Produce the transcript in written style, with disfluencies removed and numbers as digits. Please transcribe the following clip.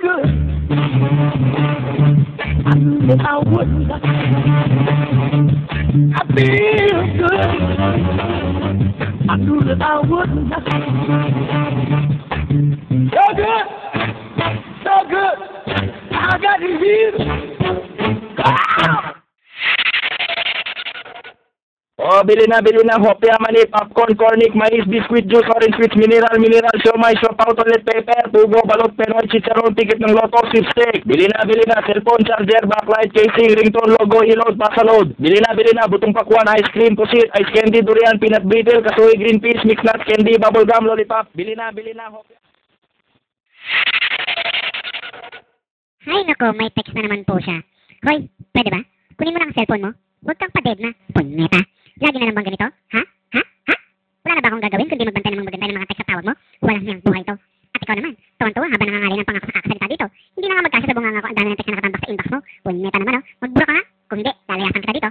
good. I knew that I wouldn't. I feel good. I knew that I wouldn't. So good. So good. I got to hear. Oh, bili na, hopya, mani, popcorn, cornic, mais, biscuit, juice, orange juice, mineral, siomay, siopaw, toilet paper, tubo, balot, penoy, chicharon, ticket ng loto, sipstick. Bili na, cellphone, charger, backlight, casing, ringtone, logo, e-load, pasaload. Bili na, butong pakwan, ice cream, pusit, ice candy, durian, peanut brittle, kasoy, green peas, mixed nuts, candy, bubble gum, lollipop. Bili na, hopya. Ay, nako, may text na naman po siya. Hoy, pwede ba? Kunin mo lang ang cellphone mo. Huwag kang pa-dead na. Punyeta. Lagi na naman ganito? Ha? Wala na ba akong gagawin kundi magbantay ng mga text sa tawag mo? Walang niyang buhay to. At ikaw naman, tuwan-tuwa habang nangangali ng pangako sa kakasalita dito. Hindi na nga magkasya sa bunganga ko ang dami ng text na nakatambak sa inbox mo. Punyeta naman, oh. Magbura ka nga. Kung hindi, lalayasan kita dito.